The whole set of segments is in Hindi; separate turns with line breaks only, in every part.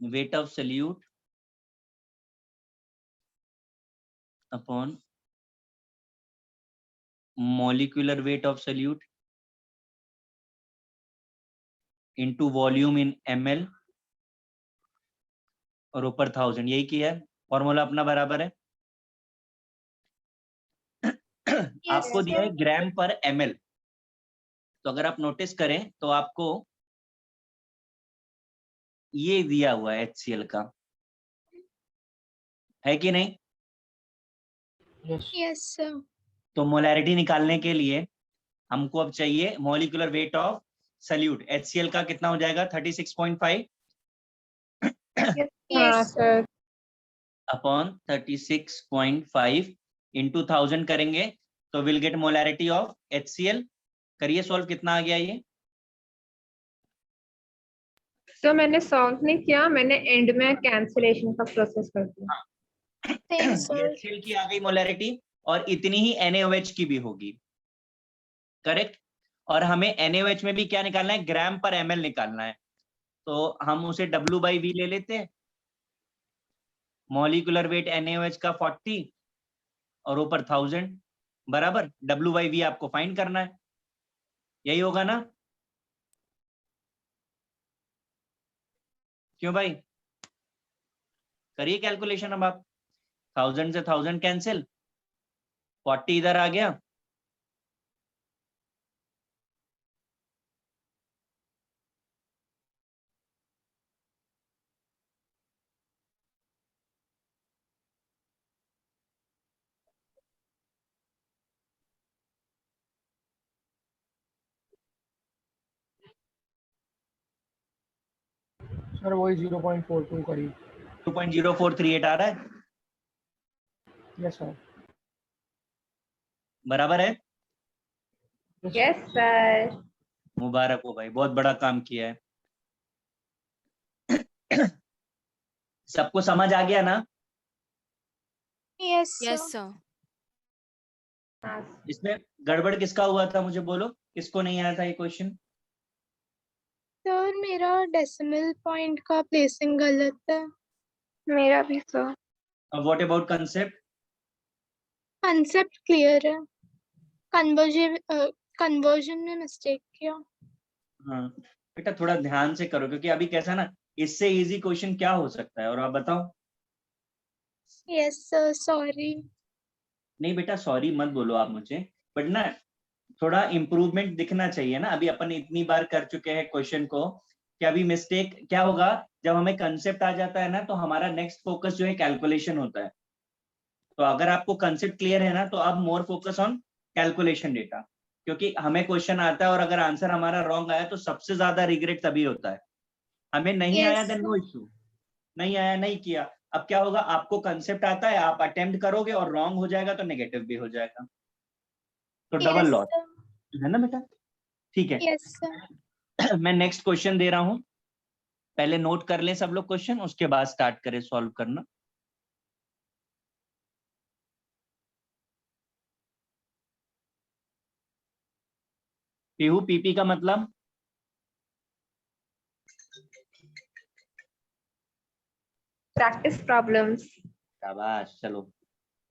weight of solute upon molecular weight of solute into volume in ml और ऊपर 1000, यही किया है। फॉर्मूला अपना बराबर है आपको दिया है ग्राम पर ml, तो अगर आप नोटिस करें तो आपको ये दिया हुआ है HCl का, है कि नहीं?
Yes sir.
तो मोलैरिटी निकालने के लिए हमको अब चाहिए molecular weight of solute. HCl का कितना हो जाएगा? 36.5
यस सर।
अपॉन 36.5 इंटू 1000 करेंगे तो will get molarity of HCl। करिए सॉल्व, कितना आ गया ये?
तो मैंने सॉल्व नहीं किया, मैंने एंड में कैंसिलेशन का प्रोसेस कर दिया।
HCl की आ गई मोलैरिटी और इतनी ही NaOH की भी होगी, करेक्ट। और हमें NaOH में भी क्या निकालना है? ग्राम पर ml निकालना है, तो हम उसे W/V ले लेते हैं। मॉलिक्यूलर वेट NaOH का 40 और ऊपर 1000 बराबर W/V आपको फाइंड करना है, यही होगा ना? क्यों भाई? करिए कैलकुलेशन अब आप। 1000 से 1000 कैंसिल, 40 इधर आ गया,
सर वही 0.42 करीब
2.0438 आ रहा है,
यस सर।
बराबर है।
Yes sir.
मुबारक हो भाई, बहुत बड़ा काम किया है। सबको समझ आ गया ना?
Yes
yes
sir.
सर।
इसमें गड़बड़ किसका हुआ था मुझे बोलो, किसको नहीं आया था ये क्वेश्चन?
सर मेरा डेसिमल पॉइंट का प्लेसिंग गलत है।
मेरा भी sir.
What about concept?
Concept clear है, कन्वर्जन में मिस्टेक किया।
हाँ बेटा थोड़ा ध्यान से करो, क्योंकि अभी कैसा ना, इससे इजी क्वेश्चन क्या हो सकता है? और आप बताओ।
Yes sir, sorry.
नहीं बेटा सॉरी मत बोलो आप मुझे, बट ना थोड़ा इम्प्रूवमेंट दिखना चाहिए ना। अभी अपन इतनी बार कर चुके हैं क्वेश्चन को कि अभी मिस्टेक क्या होगा? जब हमें कंसेप्ट आ जाता है ना तो हमारा नेक्स्ट फोकस जो है कैलकुलेशन होता है। तो अगर आपको कंसेप्ट क्लियर है ना तो आप more focus on calculation data, क्योंकि हमें क्वेश्चन आता है और अगर आंसर हमारा रॉन्ग आया तो सबसे ज्यादा रिग्रेट तभी होता है। हमें नहीं आया देन नो इश्यू, नहीं आया नहीं किया। अब क्या होगा? आपको कंसेप्ट आता है, आप अटेम्प्ट करोगे और रॉन्ग हो जाएगा तो नेगेटिव भी हो जाएगा, तो डबल लॉस है ना बेटा। ठीक है,
यस सर।
मैं नेक्स्ट क्वेश्चन दे रहा हूं, पहले नोट कर लें सब लोग क्वेश्चन, उसके बाद स्टार्ट करें सॉल्व करना। पीहू, पीपी का मतलब?
Practice problems.
शाबाश, चलो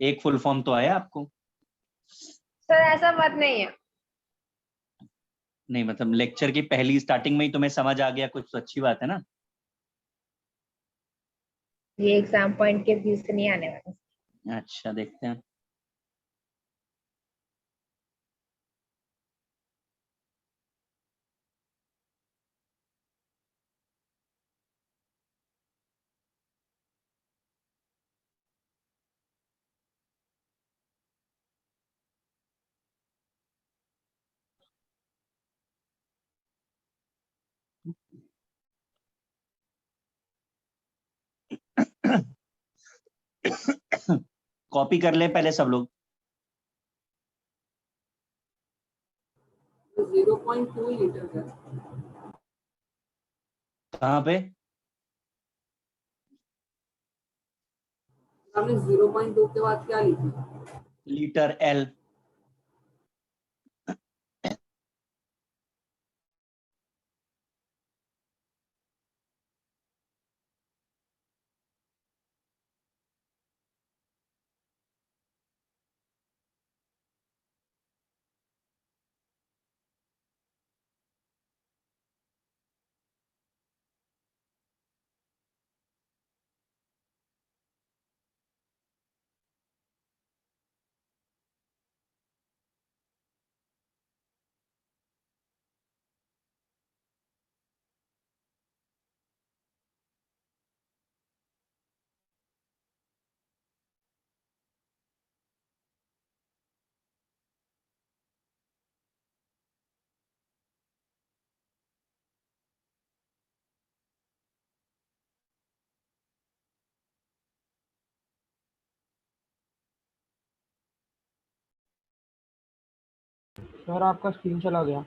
एक फुल फॉर्म तो आया आपको।
सर ऐसा बात नहीं है।
नहीं मतलब लेक्चर की पहली स्टार्टिंग में ही तुम्हें समझ आ गया कुछ तो अच्छी बात है ना।
ये एग्जाम पॉइंट के व्यू से नहीं आने वाला।
अच्छा देखते हैं। कॉपी कर ले पहले सब लोग।
0.2 लीटर है।
कहाँ पे?
हमने 0.2 के बाद क्या लिखा?
Litre L.
सर आपका स्क्रीन चला गया।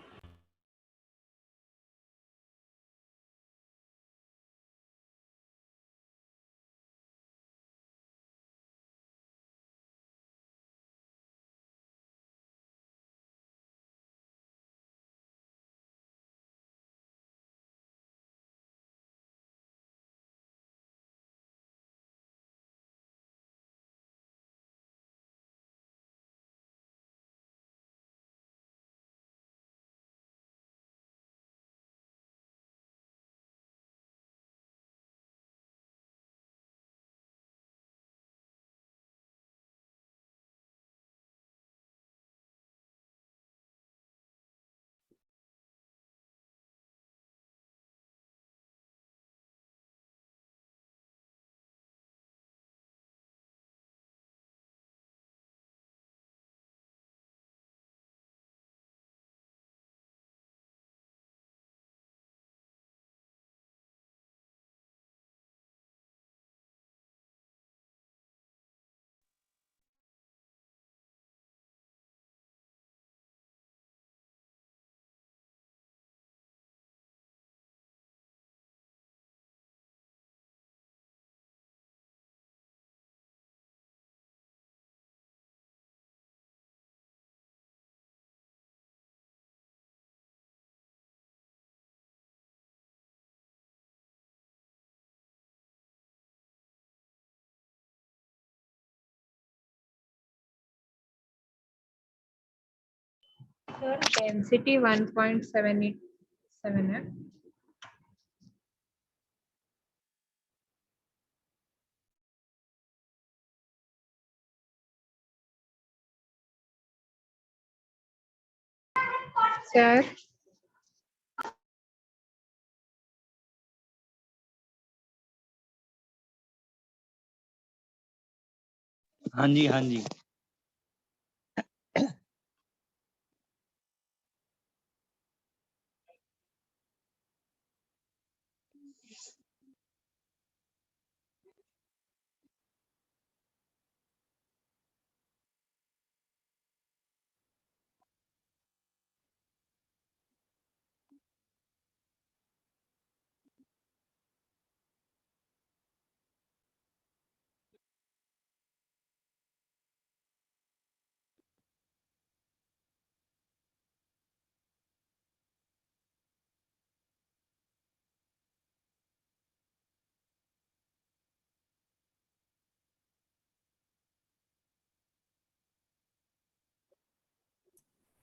सर डेंसिटी 1.787 है। सर
हाँ जी, हाँ जी।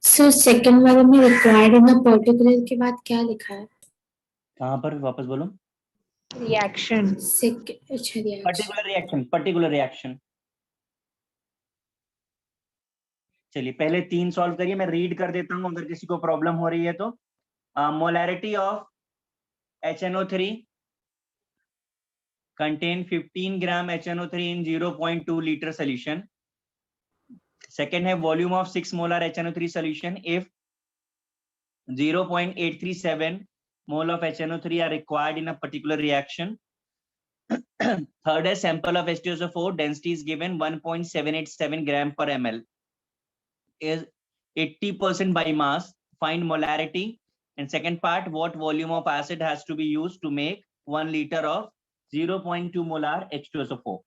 सर सेकंड वाले में रिक्वायर्ड इन अ पर्टिकुलर के बाद क्या लिखा है?
कहाँ पर वापस बोलो?
रिएक्शन।
अच्छा reaction.
Particular reaction, particular reaction. चलिए पहले 3 सॉल्व करिए, मैं रीड कर देता हूँ अगर किसी को प्रॉब्लम हो रही है तो। Molarity of HNO3 contain 15 gram HNO3 in 0.2 liter solution. Second है volume of 6 molar HNO3 solution if 0.837 mole of HNO3 are required in a particular reaction. Third है sample of H2SO4 density is given 1.787 gram per ml is 80% by mass. Find molarity. And second part, what volume of acid has to be used to make 1 liter of 0.2 molar H2SO4.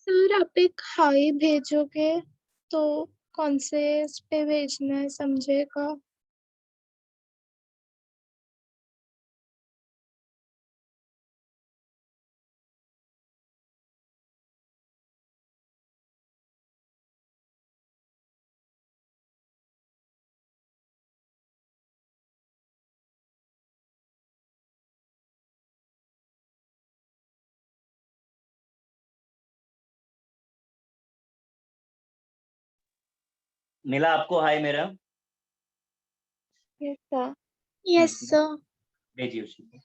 Sir आप एक हाई भेजोगे तो कौन से इस पे भेजना है समझेगा?
मिला आपको हाय मेरा?
Yes sir.
Yes sir.
भेजिए उसी को।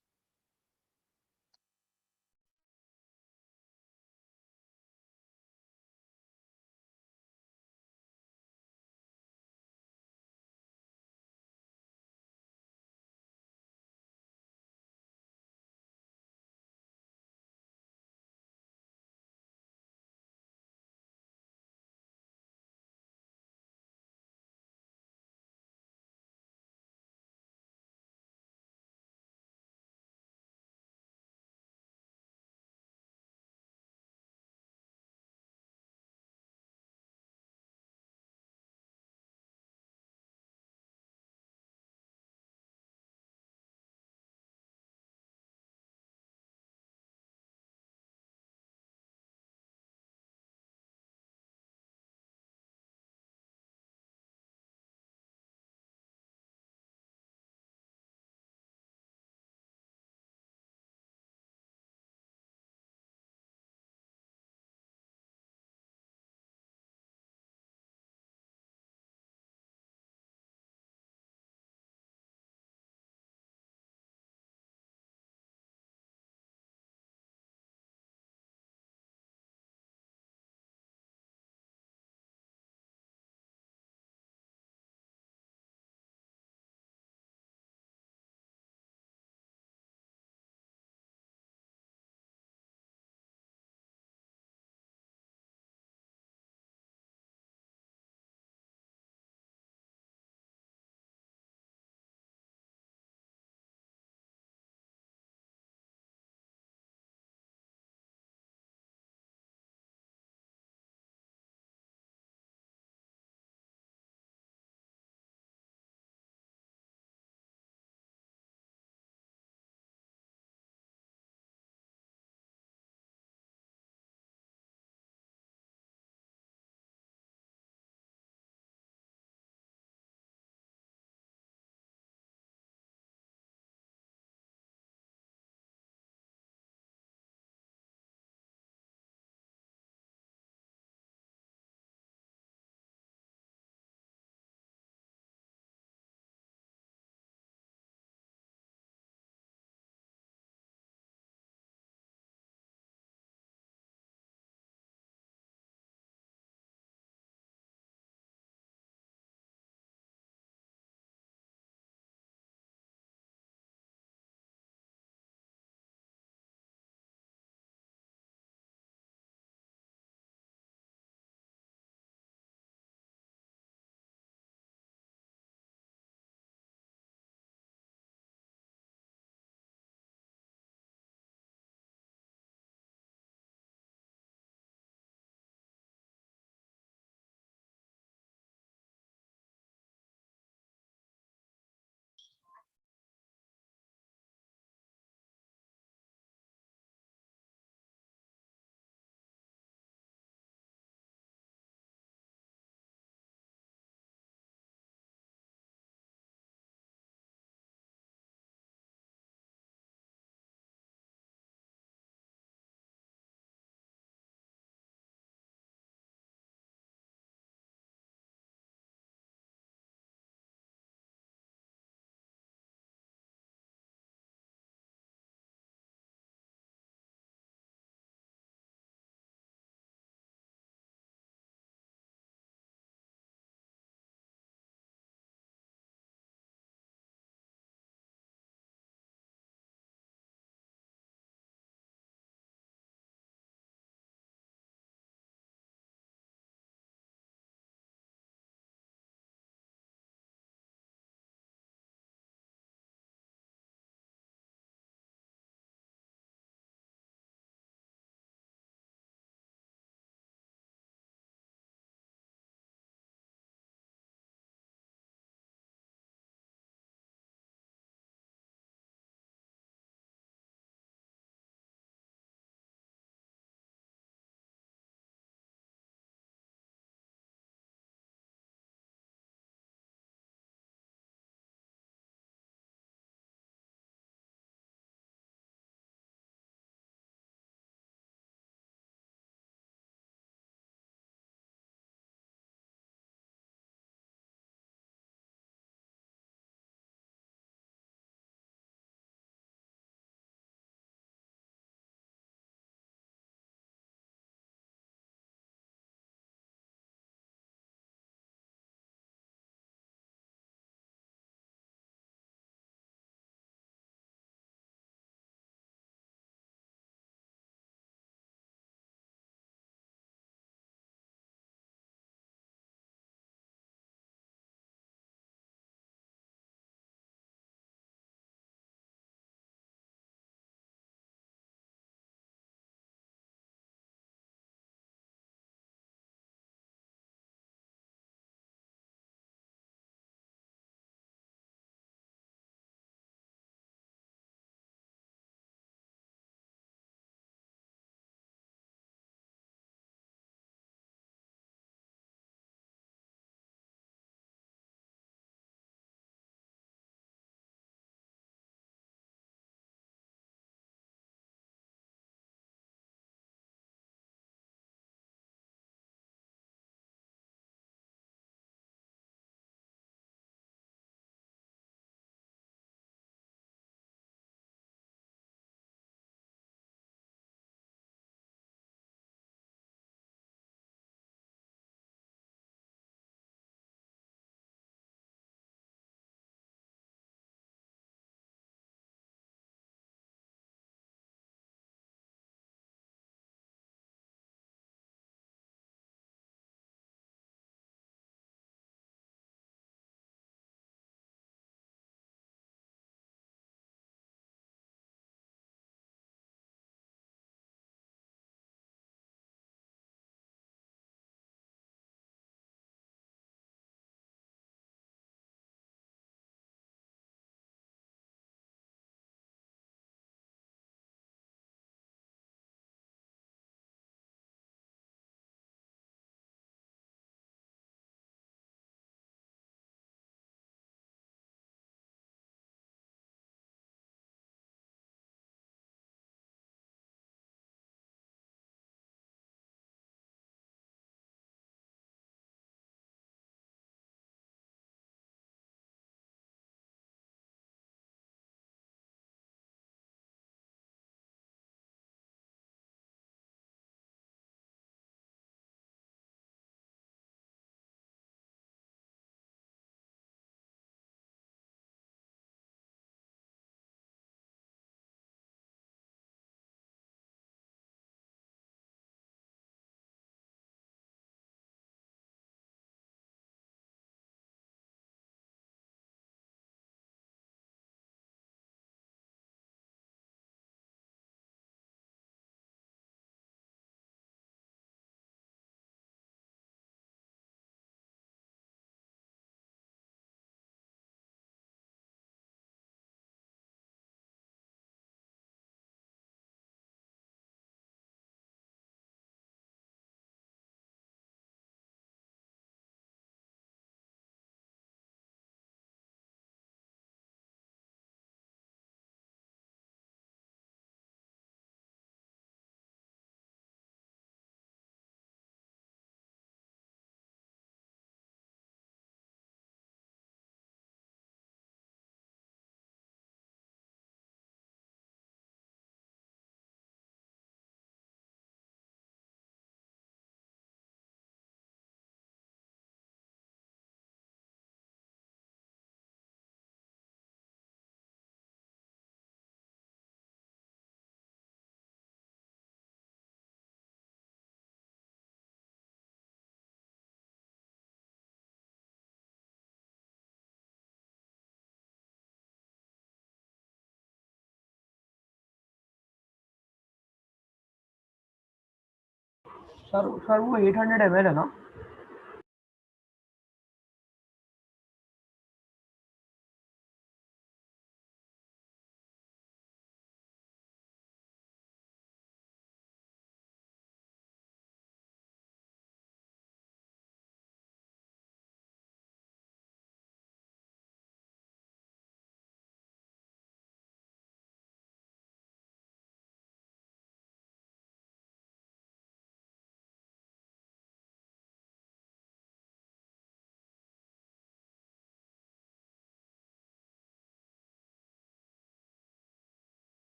सर वो 800 ml है ना?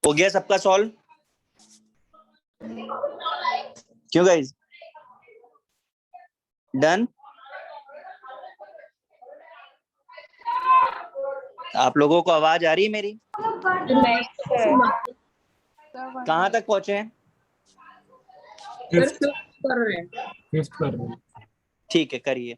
हो गया सबका सॉल्व? क्यों गाइस? डन? आप लोगों को आवाज आ रही है मेरी? कहाँ तक पहुंचे हैं?
फिफ्थ कर रहे हैं।
ठीक है, करिए।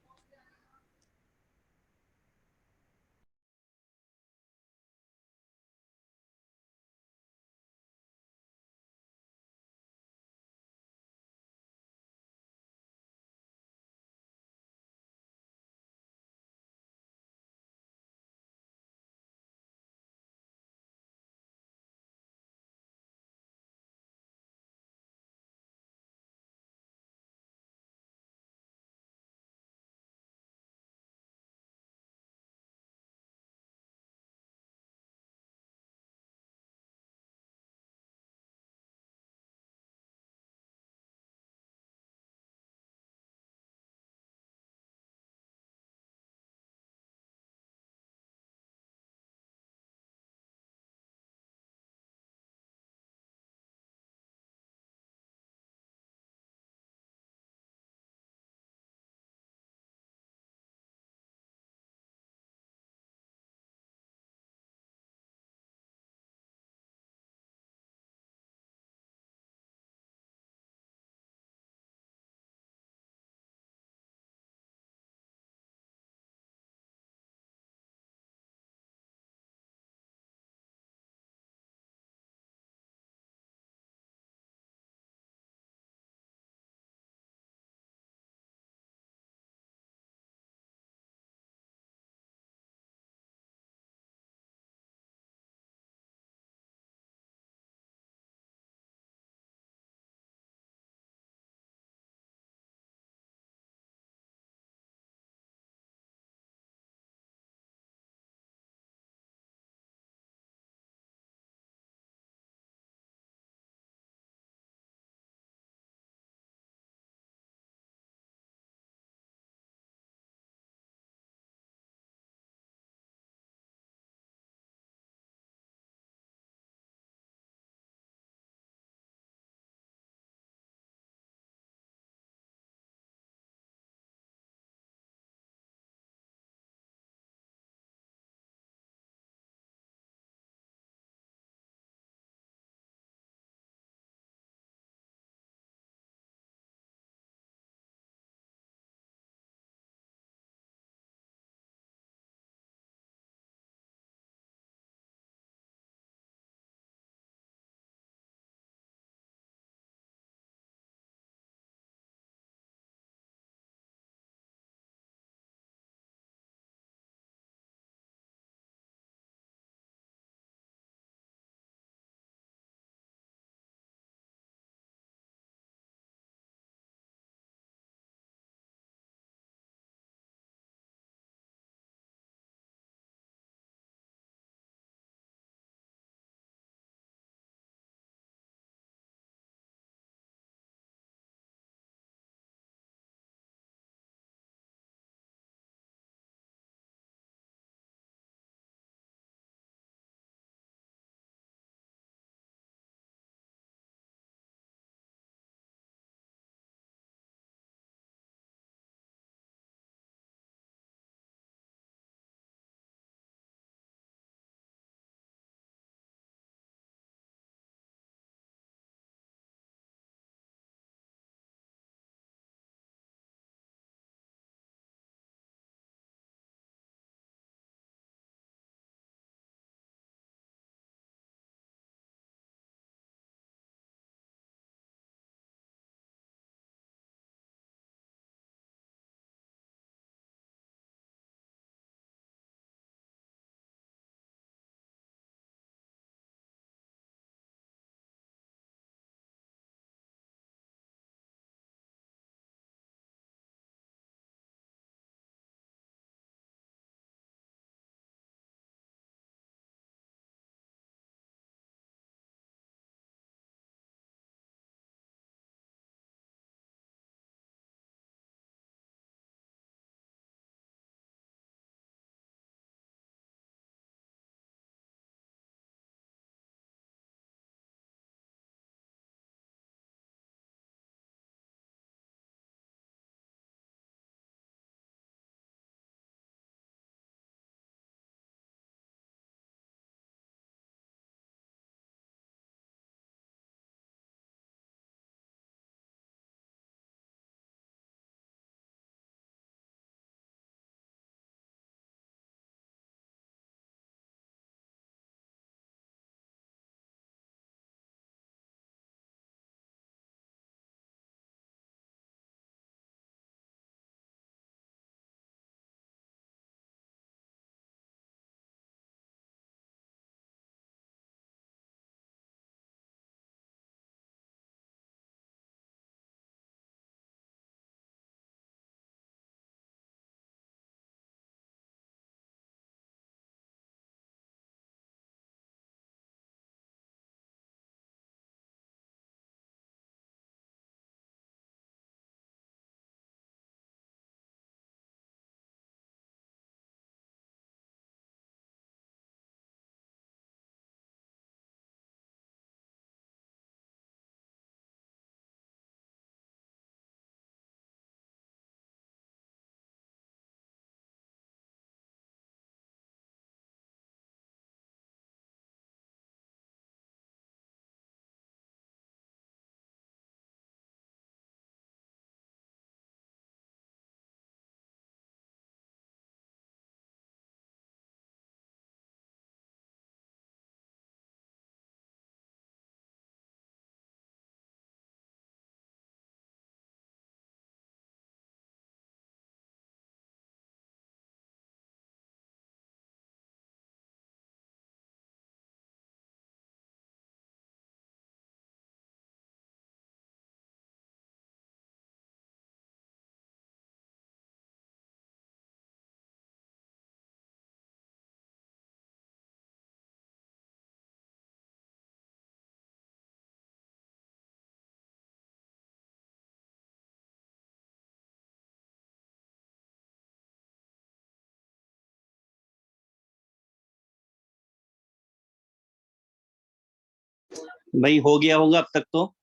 भाई हो गया होगा अब तक तो।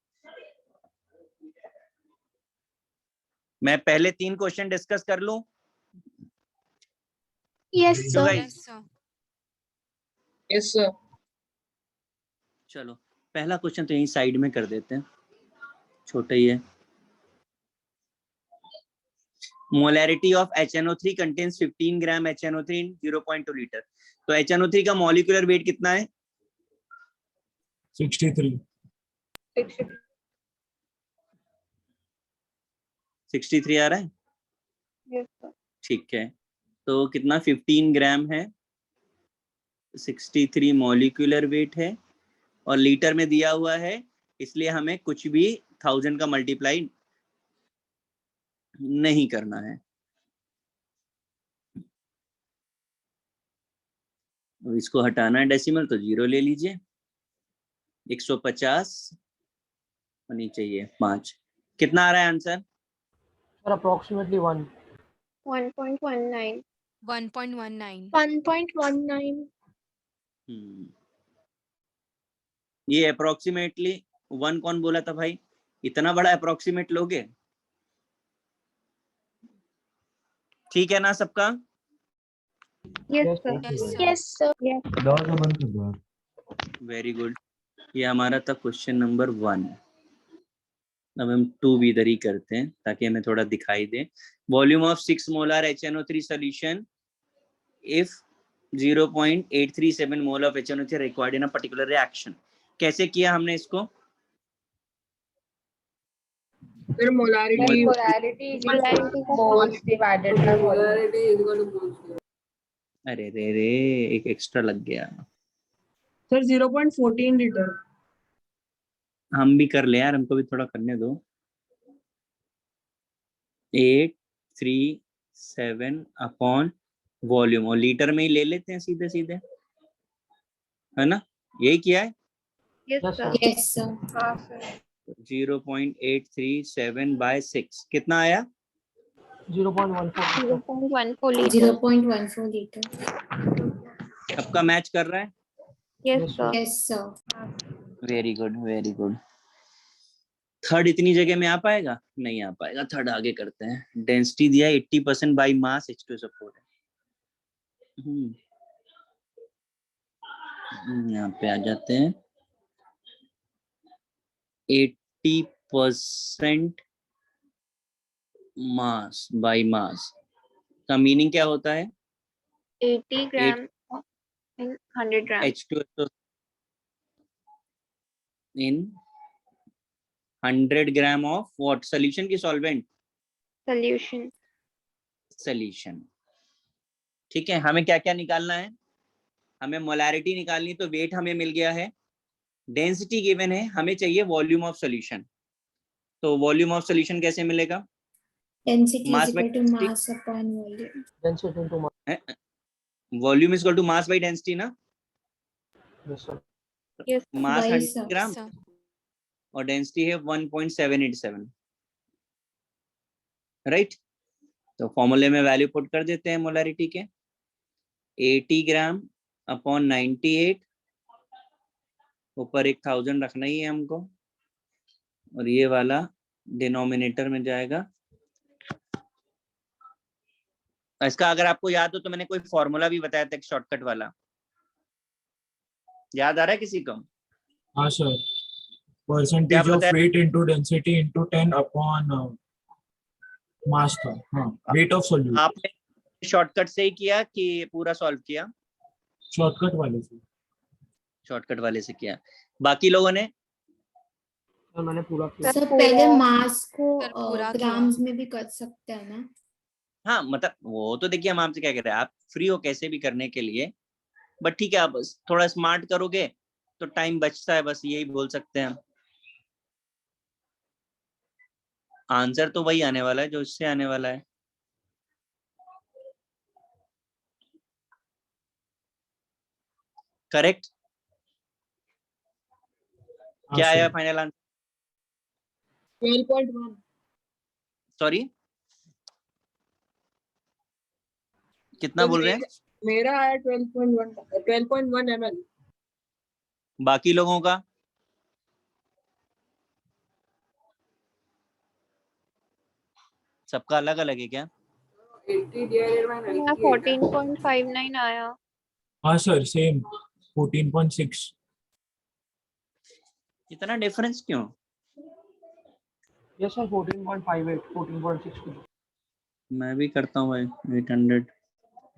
मैं पहले 3 क्वेश्चन डिस्कस कर लूं।
यस
क्यों
सर।
guys?
Yes, sir.
चलो पहला क्वेश्चन तो यहीं साइड में कर देते हैं, छोटा ही है। Molarity of HNO3 contains 15 gram HNO3 in 0.2 litre. तो HNO3 का मॉलिक्यूलर वेट कितना है?
63.
63 आ रहा है।
Yes, sir.
ठीक है, तो कितना 15 ग्राम है, 63 मॉलिक्यूलर वेट है, और लीटर में दिया हुआ है, इसलिए हमें कुछ भी 1000 का मल्टीप्लाई नहीं करना है। अब इसको हटाना है डेसिमल, तो 0 ले लीजिए। 150 होनी चाहिए 5। कितना आ रहा है आंसर?
Sir approximately 1.
1.19.
1.19.
1.19।
ये अप्रोक्सीमेटली 1 कौन बोला था भाई? इतना बड़ा अप्रोक्सीमेट लोगे? ठीक है ना सबका?
Yes,
Yes,
sir.
Yes, sir.
Yes sir.
Very good. ये हमारा था क्वेश्चन नंबर 1। अब हम 2 भी इधर ही करते हैं ताकि हमें थोड़ा दिखाई दे। Volume of 6 molar HNO3 solution if 0.837 mole of HNO3 required in a particular reaction. कैसे किया हमने इसको?
Sir, molarity.
Molarity is equal to moles divided by volume.
Molarity is equal to moles.
अरे रे रे, एक एक्स्ट्रा लग गया।
Sir, 0.14 liter.
हम भी कर ले यार, हमको भी थोड़ा करने दो। 837 अपॉन वॉल्यूम, और लीटर में ही ले लेते हैं सीधे सीधे, है ना? यही किया है।
Yes,
Yes,
sir.
sir.
Yes, sir.
हाँ, sir.
0.837 by 6 कितना आया?
0.14.
0.14 liter.
0.14 liter.
सबका मैच कर रहा है?
Yes,
Yes,
sir.
Yes, sir.
Very good very good. Third इतनी जगह में आ पाएगा? नहीं आ पाएगा, थर्ड आगे करते हैं। डेंसिटी दिया है 80% बाई मास, H2 सपोर्ट है। यहाँ पे आ जाते हैं। 80% मास बाई मास का मीनिंग क्या होता है?
80 gram in 100 gram.
H2 in 100 gram of what? Solution की सॉल्वेंट?
Solution.
सॉल्यूशन। ठीक है, हमें क्या क्या निकालना है? हमें मोलैरिटी निकालनी, तो वेट हमें मिल गया है, डेंसिटी गिवन है, हमें चाहिए वॉल्यूम ऑफ सॉल्यूशन। तो वॉल्यूम ऑफ सॉल्यूशन कैसे मिलेगा?
Density
Mass
is
by
equal to
density.
mass upon volume.
Density into mass.
Volume is equal to mass by density ना?
Yes, sir.
Yes.
Mass
Why,
100
sir?
Gram
Sir.
और डेंसिटी है 1.787, राइट? तो फॉर्मूले में वैल्यू पुट कर देते हैं मोलैरिटी के। 80 ग्राम अपॉन 98, ऊपर 1000 रखना ही है हमको, और ये वाला डिनोमिनेटर में जाएगा। इसका अगर आपको याद हो तो मैंने कोई फॉर्मूला भी बताया था, एक शॉर्टकट वाला, याद आ रहा है किसी को?
हाँ, sir.
क्या
Percentage of
बताया?
weight into density into 10 upon mass था. हाँ, weight of solute.
आपने शॉर्टकट से ही किया कि पूरा सॉल्व किया?
Shortcut वाले से.
शॉर्टकट वाले से किया। बाकी लोगों ने?
सर मैंने पूरा किया.
सर पहले मास को
सर, पूरा
ग्राम्स में भी कर सकते हैं ना?
हाँ, मतलब वो तो देखिए हम आपसे क्या कह रहे हैं, आप फ्री हो कैसे भी करने के लिए, बट ठीक है, आप थोड़ा स्मार्ट करोगे तो टाइम बचता है, बस यही बोल सकते हैं हम। आंसर तो वही आने वाला है जो इससे आने वाला है। करेक्ट?
हाँ,
क्या आया
sir.
Final answer?
12.1.
सॉरी, कितना बोल रहे हैं?
मेरा आया 12.1 ml.
बाकी लोगों का? सबका अलग अलग है क्या?
80 divided by
मेरा
98 है।
14.59 आया।
हाँ सर सेम 14.6.
इतना डिफरेंस क्यों?
Yes sir 14.58 14.6.
मैं भी करता हूँ भाई 800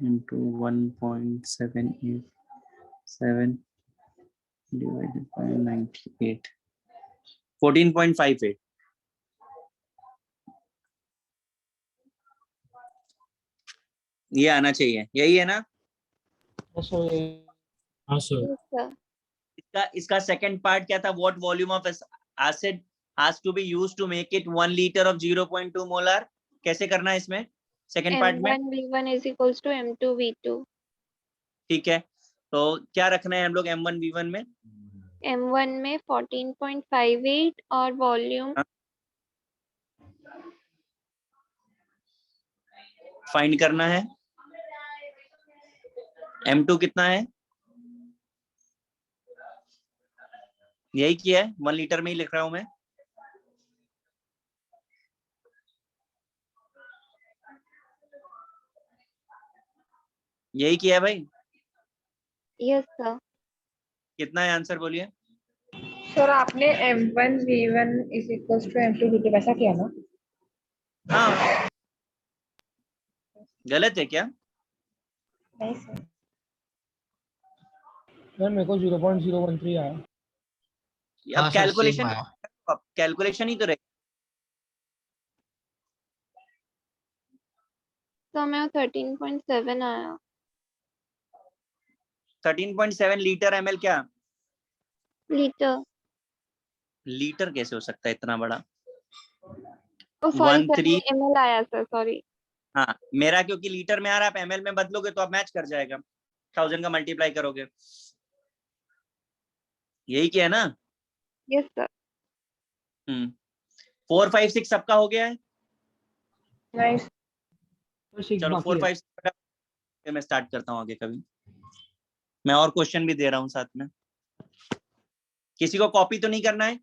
into 1.787 divided by 98 14.58. ये आना चाहिए, यही है ना?
यस सर
हाँ सर.
Yes, sir.
इसका सेकंड पार्ट क्या था? What volume of acid has to be used to make it 1 litre of 0.2 molar. कैसे करना है इसमें सेकंड पार्ट में?
M1V1 is equals to M2V2.
ठीक है, तो क्या रखना है हम लोग M1V1 में?
M1 में 14.58 और वॉल्यूम
हाँ। फाइंड करना है. M2 कितना है? यही किया है, 1 लीटर में ही लिख रहा हूं मैं. यही किया है भाई.
Yes sir.
कितना है आंसर बोलिए?
सर आपने M1V1 is equals to M2V2 वैसा किया ना?
हाँ, गलत है क्या?
नहीं सर।
सर मेरे को 0.013 आया.
अब कैलकुलेशन, अब कैलकुलेशन ही तो रहे.
तो मैं 13.7 आया।
13.7 लीटर ml क्या?
लीटर।
लीटर कैसे हो सकता है इतना बड़ा?
ओ सॉरी
13.
सर ml आया सर सॉरी।
हाँ, मेरा क्योंकि लीटर में आ रहा है, आप ml में बदलोगे तो आप मैच कर जाएगा, 1000 का मल्टीप्लाई करोगे. यही किया है ना?
Yes sir.
4 5 6 सबका हो गया है.
नाइस।
तो 6
चलो
बाकी
4
है.
5 6 मैं स्टार्ट करता हूँ आगे. कभी मैं और क्वेश्चन भी दे रहा हूँ साथ में. किसी को कॉपी तो नहीं करना है?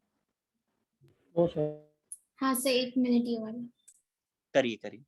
वो सर
हाँ सर 1 मिनट ये वाला.
करिए करिए.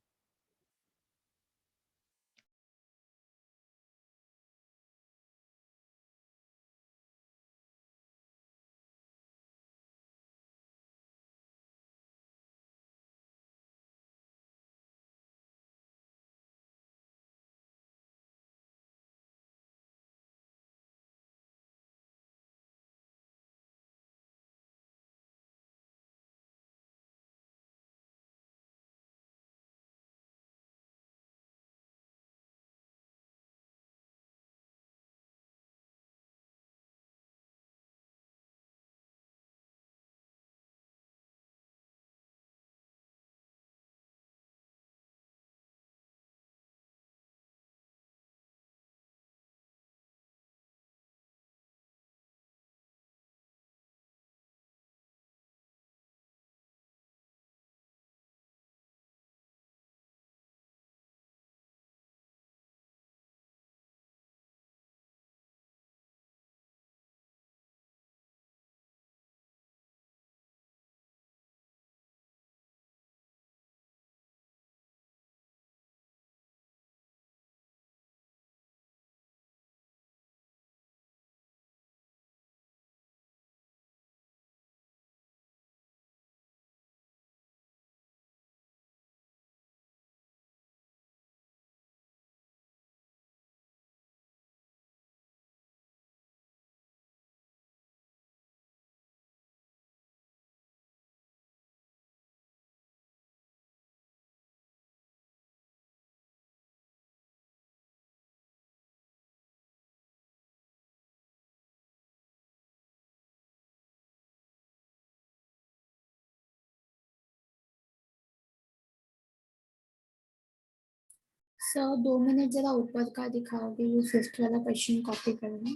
सर 2 मिनट जरा ऊपर का दिखाओगे, ये फिफ्थ वाला क्वेश्चन कॉपी करना.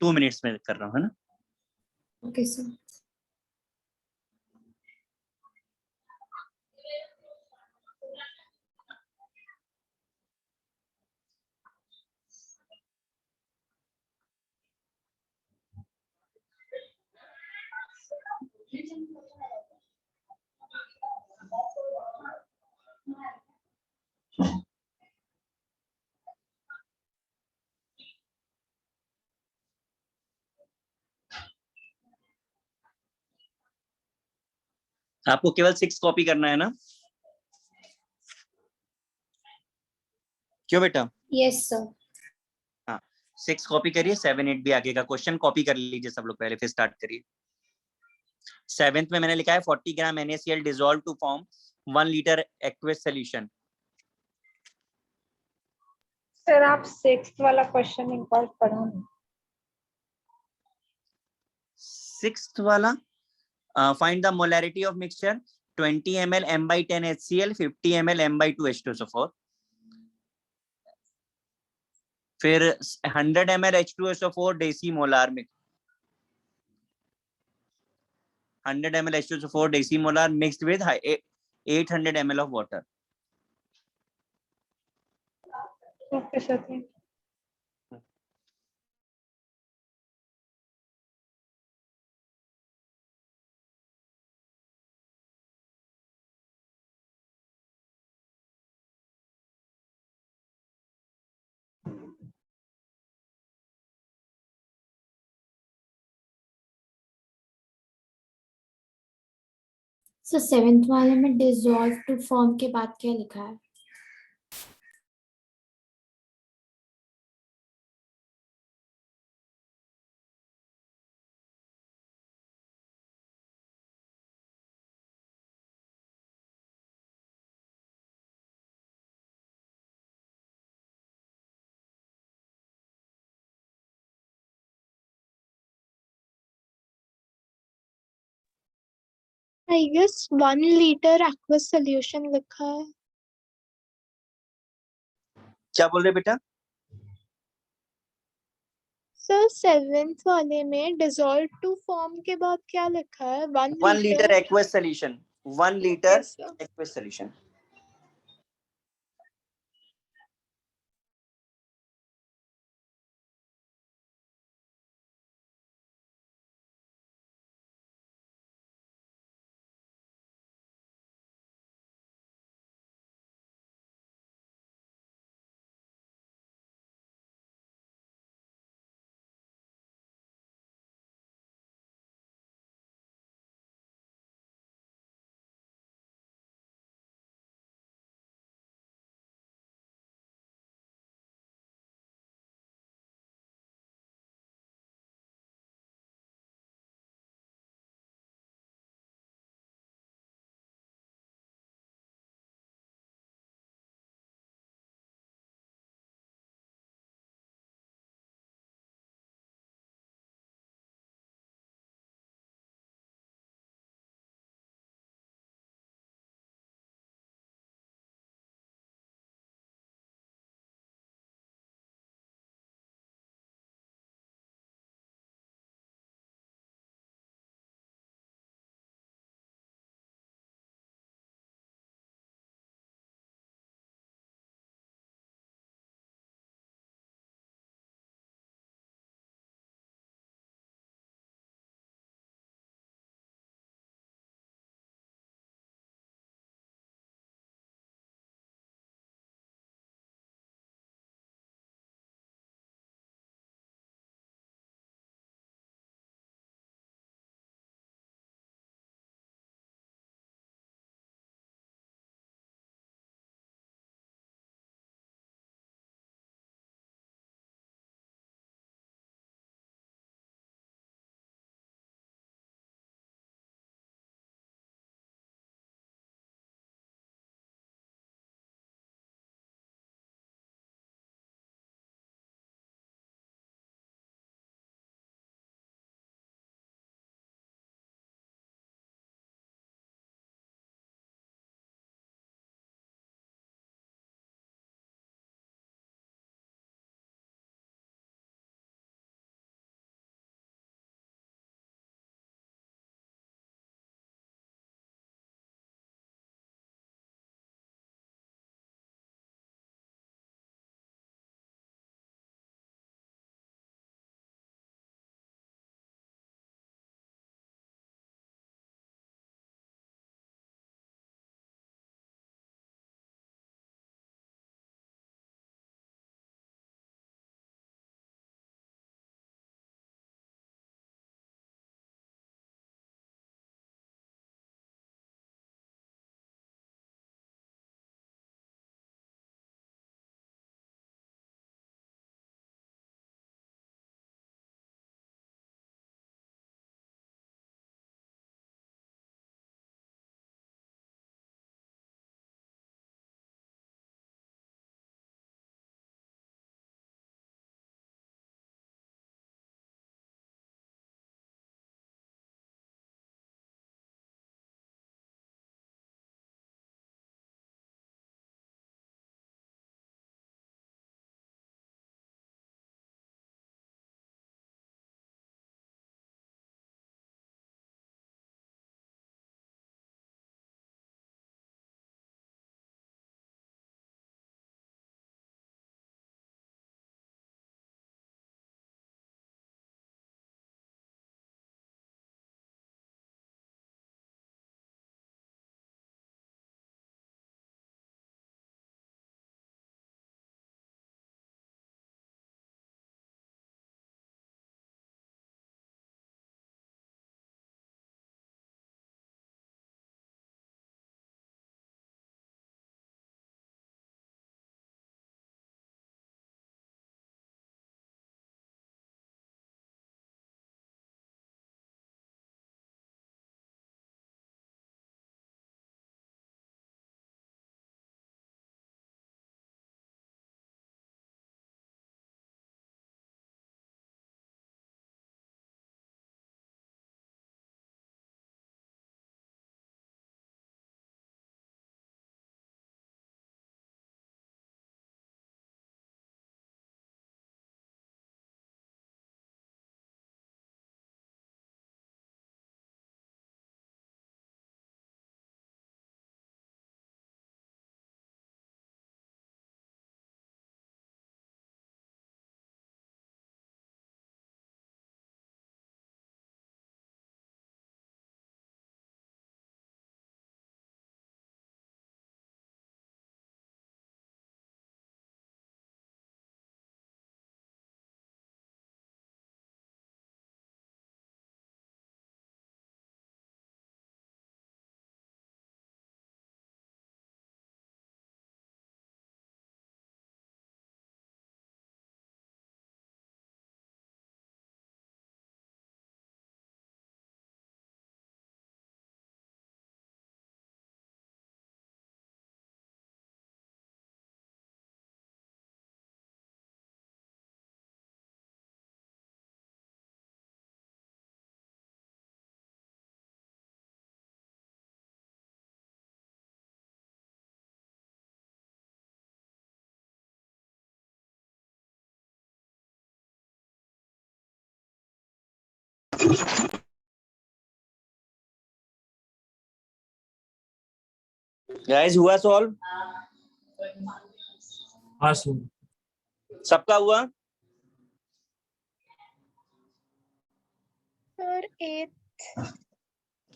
2 मिनट्स में कर रहा हूँ, है ना?
Okay sir.
आपको केवल 6 कॉपी करना है ना? क्यों बेटा?
Yes sir.
हाँ, 6 कॉपी करिए, 7 8 भी आगे का क्वेश्चन कॉपी कर लीजिए सब लोग पहले, फिर स्टार्ट करिए। 7th में मैंने लिखा है 40 ग्राम NaCl dissolved to form 1 liter aqueous solution।
Sir आप 6th वाला क्वेश्चन एक बार पढ़ो ना।
6th वाला, find the molarity of mixture 20 ml M/10 HCl 50 ml M/2 H2SO4। फिर 100 ml H2SO4 डेसीमोलार में 100 ml H2SO4 डेसीमोलार mixed with 800 ml of water।
Okay sir.
Sir 7th वाले में डिसॉल्व टू फॉर्म के बाद क्या लिखा है?
I guess 1 liter aqueous solution लिखा है।
क्या बोल रहे बेटा?
सर 7th वाले में dissolve to form के बाद क्या लिखा है? 1
1 liter
liter।
aqueous solution, 1 liter
Yes, sir.
aqueous solution। Guys हुआ सॉल्व?
हाँ सर।
सबका हुआ?
सर 8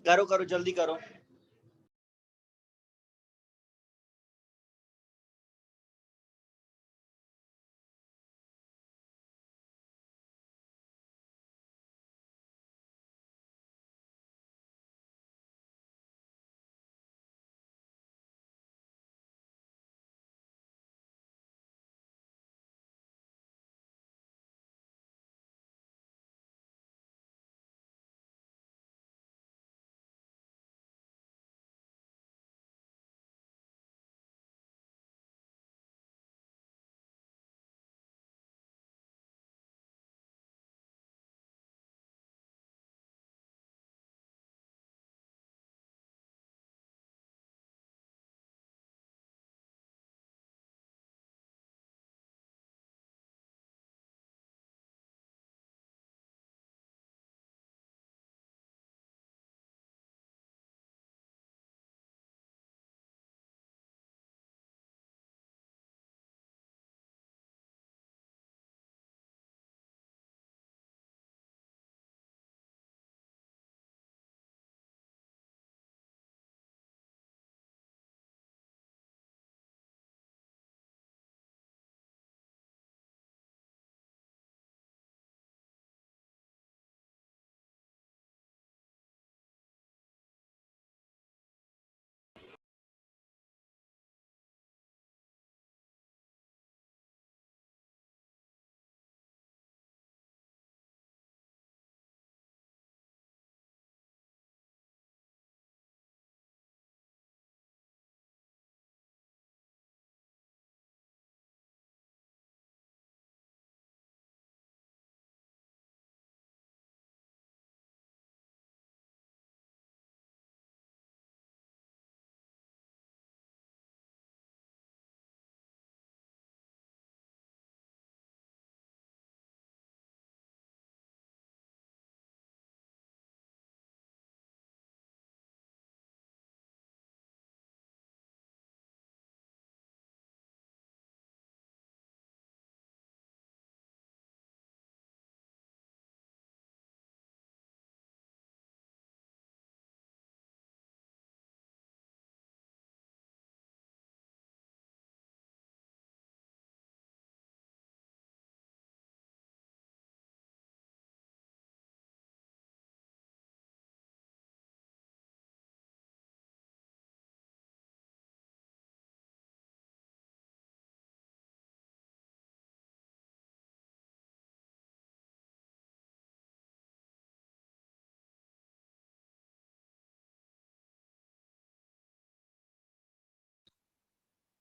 करो करो जल्दी करो।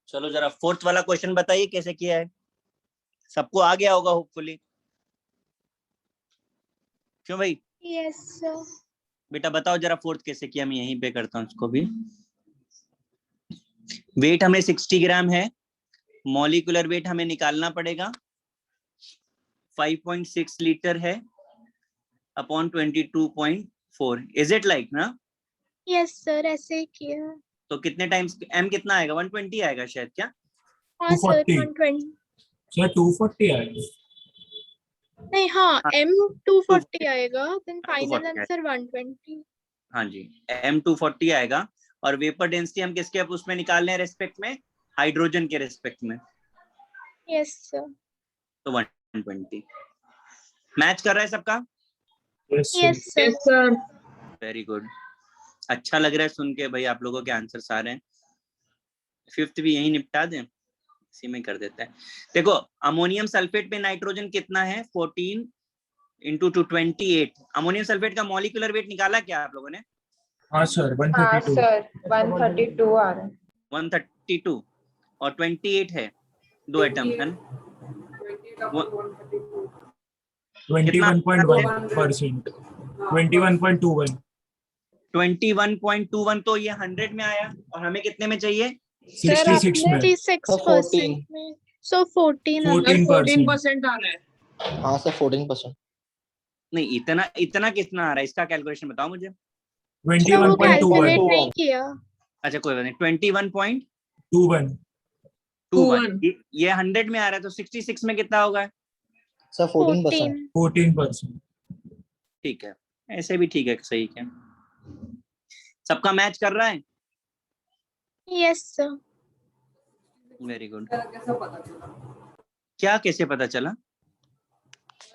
चलो जरा फोर्थ वाला क्वेश्चन बताइए कैसे किया है। सबको आ गया होगा होपफुली। क्यों भाई?
Yes sir.
बेटा बताओ जरा फोर्थ कैसे किया, मैं यहीं पे करता हूँ उसको भी। वेट हमें 60 ग्राम है, मॉलिक्यूलर वेट हमें निकालना पड़ेगा 5.6 लीटर है अपॉन 22.4। इज इट लाइक ना?
यस सर, ऐसे ही किया।
तो कितने टाइम्स m कितना आएगा? 120 आएगा शायद, क्या?
हाँ सर
240
120।
सर 240 आएगा।
नहीं हाँ
हाँ,
M 240 आएगा, देन फाइनल
240 आएगा।
आंसर 120।
हाँ जी, m 240 आएगा। और वेपर डेंसिटी हम किसके उसमें निकाल रहे हैं रेस्पेक्ट में? हाइड्रोजन के रेस्पेक्ट में।
Yes sir.
तो 120 मैच कर रहा है सबका?
Yes
yes
sir.
Yes
sir.
Sir.
Very good, अच्छा लग रहा है सुन के भाई, आप लोगों के आंसर सारे हैं। फिफ्थ भी यही निपटा दें, इसी में कर देता है। देखो अमोनियम सल्फेट पे नाइट्रोजन कितना है? 14 इंटू 28। अमोनियम सल्फेट का मॉलिक्यूलर वेट निकाला क्या आप लोगों ने?
हाँ सर
हाँ
132।
सर 132 आ रहा है।
132 और 28 है, दो एटम है ना?
21.1%। 21.21।
21.21 तो ये 100 में आया, और हमें कितने में चाहिए?
66 में।
66% में। सो 14
14%।
14% आ रहा है।
हाँ सर 14%।
नहीं, इतना इतना कितना आ रहा है, इसका कैलकुलेशन बताओ मुझे।
तो वो
21.21.
कैलकुलेट नहीं किया।
अच्छा कोई बात नहीं, 21.21।
21.
ये 100 में आ रहा है, तो 66 में कितना होगा?
सर 14%।
14%.
ठीक है, ऐसे भी ठीक है, सही है। सबका मैच कर रहा है?
Yes sir.
Very good.
कैसा पता चला?
क्या कैसे पता चला?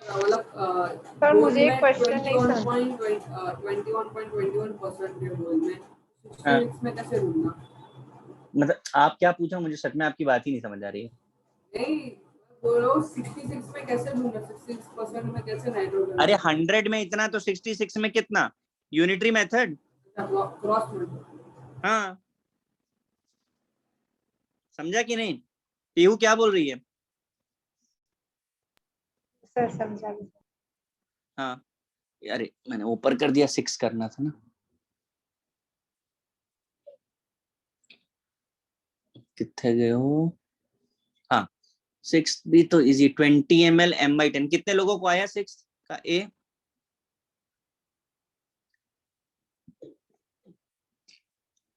मतलब
सर
गोल
मुझे एक
में
क्वेश्चन नहीं समझ।
21.21% के गोल में
हाँ।
66 में कैसे ढूंढना?
मतलब आप क्या पूछा, मुझे सच में आपकी बात ही नहीं समझ आ रही है।
नहीं, बोलो 66 में कैसे ढूंढना? 66% में कैसे नाइट्रोजन?
अरे 100 में इतना, तो 66 में कितना? Unitary method.
Cross multiply.
हाँ, समझा कि नहीं? पीहू क्या बोल रही है?
सर समझा भी।
हाँ, अरे मैंने ऊपर कर दिया, 6 करना था ना। कितने गए हो? हाँ, 6 भी तो इजी। 20 ml m/10। कितने लोगों को आया 6 का ए?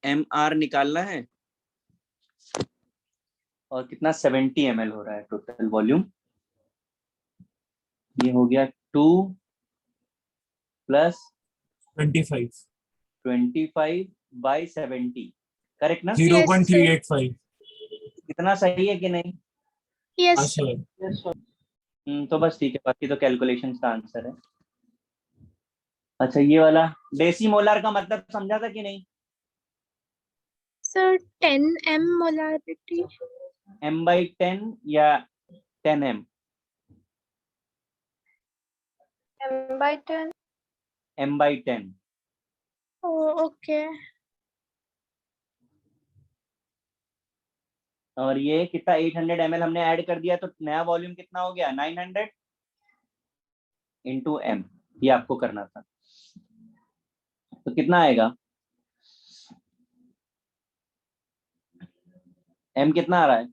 MR निकालना है। और कितना? 70 ml हो रहा है टोटल वॉल्यूम। ये हो गया 2 +
25.
25/70। करेक्ट ना?
0.385.
कितना सही है कि नहीं?
यस
अच्छा है.
Yes sir.
तो बस ठीक है, बाकी तो कैलकुलेशन का आंसर है। अच्छा, ये वाला डेसीमोलर का मतलब समझा था कि नहीं?
Sir 10 m molarity.
m/10 या 10 m?
m/10।
m/10।
ओके।
और ये कितना? 800 ml हमने ऐड कर दिया, तो नया वॉल्यूम कितना हो गया? 900 × m। ये आपको करना था, तो कितना आएगा? m कितना आ रहा है?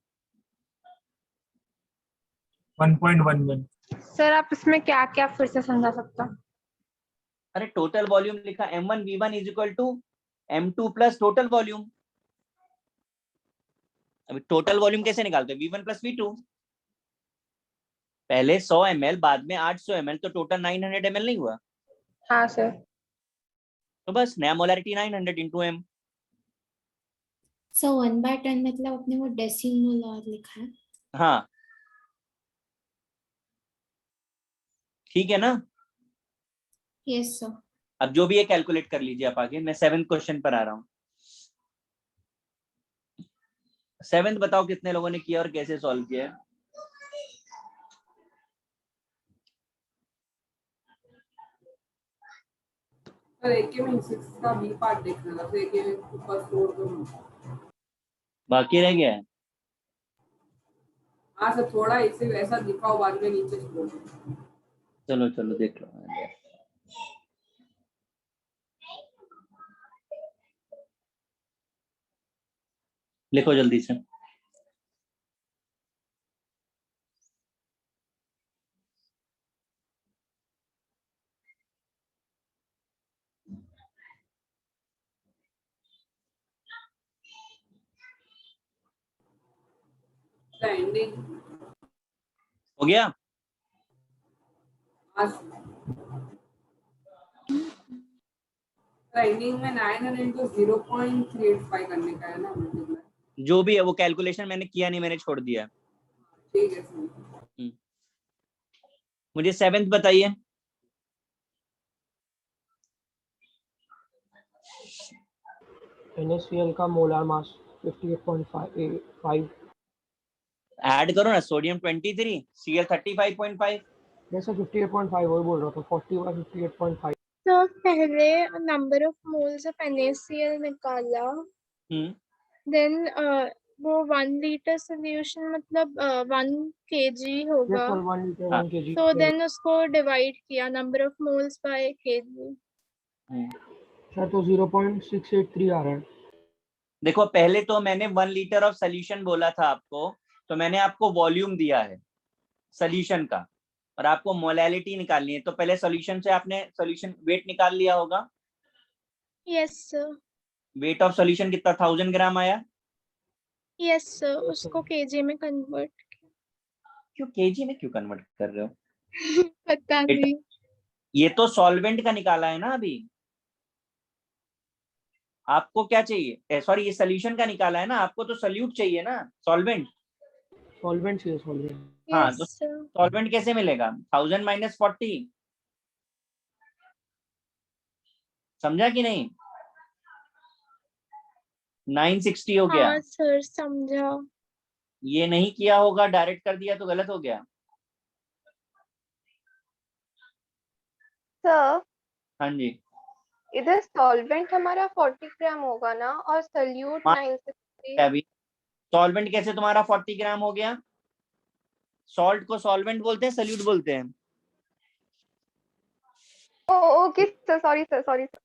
1.11.
सर आप इसमें क्या क्या फिर से समझा सकते हो?
अरे टोटल वॉल्यूम लिखा, m1v1 = m2 + टोटल वॉल्यूम। अभी टोटल वॉल्यूम कैसे निकालते हैं? v1 + v2। पहले 100 ml, बाद में 800 ml, तो टोटल 900 ml नहीं हुआ?
हाँ सर।
तो बस नया मोलारिटी 900 × m।
सर 1/10 मतलब अपने वो डेसिमोलर लिखा है।
हाँ, ठीक है ना?
Yes sir.
अब जो भी है कैलकुलेट कर लीजिए आप आगे। मैं 7th क्वेश्चन पर आ रहा हूँ। 7th बताओ कितने लोगों ने किया और कैसे सॉल्व किया है?
सर एक में 6 का बी पार्ट देखना था, तो एक में ऊपर स्कोर करूँ।
बाकी रह गया है?
हाँ सर, थोड़ा इसे वैसा दिखाओ, बाद में नीचे स्कोर।
चलो चलो देख लो। लिखो जल्दी से।
एंडिंग
हो गया?
एंडिंग में 900 × 0.385 करने का है ना multiply।
जो भी है वो कैलकुलेशन मैंने किया नहीं, मैंने छोड़ दिया।
ठीक है सर।
मुझे 7th बताइए।
NaCl का मोलार मास 58.5।
ऐड करो ना, सोडियम 23, Cl 35.5।
जैसे 58.5 वही बोल रहा था, 40/58.5।
तो पहले number of moles of NaCl निकाला, देन वो 1 लीटर सोल्यूशन मतलब 1 kg
यस
होगा,
सर 1 लीटर
हाँ।
1 kg।
तो देन उसको डिवाइड किया number of moles bye kg।
Sir तो 0.683 आ रहा है।
देखो, पहले तो मैंने 1 लीटर ऑफ सोल्यूशन बोला था आपको, तो मैंने आपको वॉल्यूम दिया है सोल्यूशन का। और आपको मोलैलिटी निकालनी है, तो पहले सॉल्यूशन से आपने सॉल्यूशन वेट निकाल लिया होगा।
Yes sir.
Weight of solution कितना 1000 ग्राम आया।
यस सर, उसको केजी में कन्वर्ट।
क्यों केजी में क्यों कन्वर्ट कर रहे हो?
पता नहीं।
ये तो सॉल्वेंट का निकाला है ना अभी। आपको क्या चाहिए? सॉरी, ये सॉल्यूशन का निकाला है ना, आपको तो सॉल्यूट चाहिए ना, सॉल्वेंट।
सॉल्वेंट चाहिए सॉल्वेंट।
हाँ,
यस
तो
सर।
सॉल्वेंट कैसे मिलेगा? 1000 माइनस 40, समझा कि नहीं? 960 हो गया।
हाँ सर, समझा।
ये नहीं किया होगा, डायरेक्ट कर दिया तो गलत हो गया।
सर
हाँ जी,
इधर सॉल्वेंट हमारा 40 ग्राम होगा ना, और सल्यूट
हाँ।
960।
अभी सॉल्वेंट कैसे तुम्हारा 40 ग्राम हो गया? सॉल्ट को सॉल्वेंट बोलते हैं, सल्यूट बोलते हैं।
Okay sir, sorry sir, sorry sir.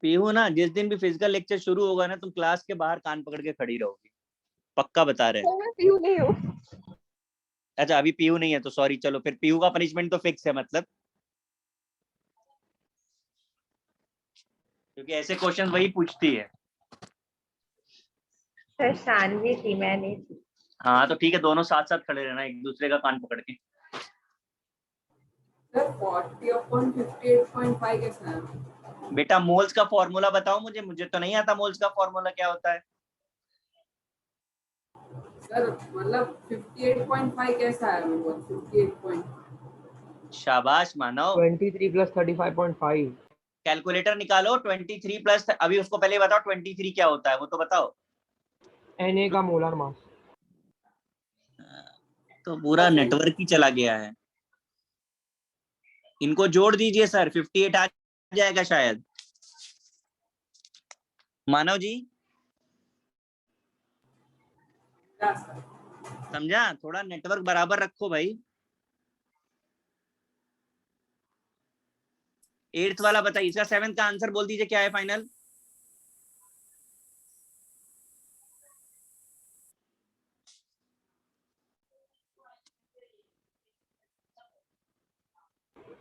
Pihu ना, जिस दिन भी फिजिकल लेक्चर शुरू होगा ना, तुम क्लास के बाहर कान पकड़ के खड़ी रहोगी, पक्का बता रहे हैं।
मैं पीहू नहीं हूँ।
अच्छा, अभी पीहू नहीं है तो सॉरी, चलो फिर पीहू का पनिशमेंट तो फिक्स है, मतलब क्योंकि ऐसे क्वेश्चन वही पूछती है।
सर शानवी थी, मैं नहीं थी।
हाँ तो ठीक है, दोनों साथ साथ खड़े रहना, एक दूसरे का कान पकड़ के।
सर 40/58.5 कैसा है?
बेटा मोल्स का फॉर्मूला बताओ मुझे, मुझे तो नहीं आता मोल्स का फॉर्मूला क्या होता है।
सर मतलब 58.5 कैसा है? मतलब 58.
शाबाश मानव।
23 + 35.5।
कैलकुलेटर निकालो, 23 प्लस, अभी उसको पहले बताओ 23 क्या होता है, वो तो बताओ।
Na का मोलर मास।
तो पूरा नेटवर्क ही चला गया है। इनको जोड़ दीजिए सर, 58 आ जाएगा शायद। मानव जी
क्या सर?
समझा? थोड़ा नेटवर्क बराबर रखो भाई। 8th वाला बताइए, इसका 7th का आंसर बोल दीजिए क्या है फाइनल।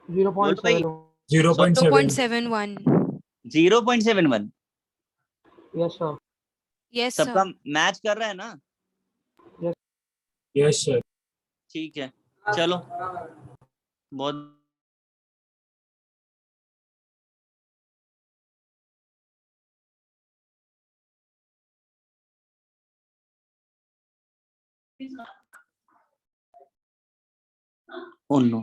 बोलो भाई।
0.71।
0.71.
0.71।
Yes sir.
Yes,
सबका
sir.
मैच कर रहा है ना?
Yes, sir.
ठीक है, चलो बहुत नो।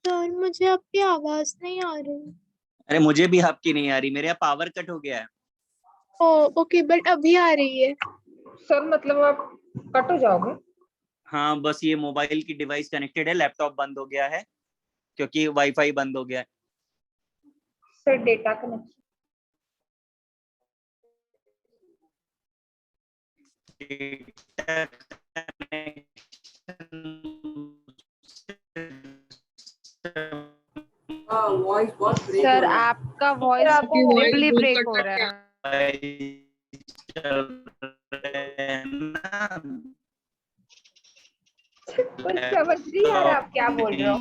सर मुझे आपकी आवाज नहीं आ रही।
अरे मुझे भी आपकी नहीं आ रही, मेरे यहाँ पावर कट हो गया है।
ओके, बट अभी आ रही है।
सर मतलब आप कट हो जाओगे?
हाँ बस ये मोबाइल की डिवाइस कनेक्टेड है, लैपटॉप बंद हो गया है क्योंकि वाईफाई बंद हो गया है।
Sir data connection.
वॉइस बहुत ब्रेक हो
सर
रहा है।
आपका वॉइस हॉरिबली ब्रेक हो रहा है। कुछ समझ नहीं आ रहा आप क्या बोल रहे हो।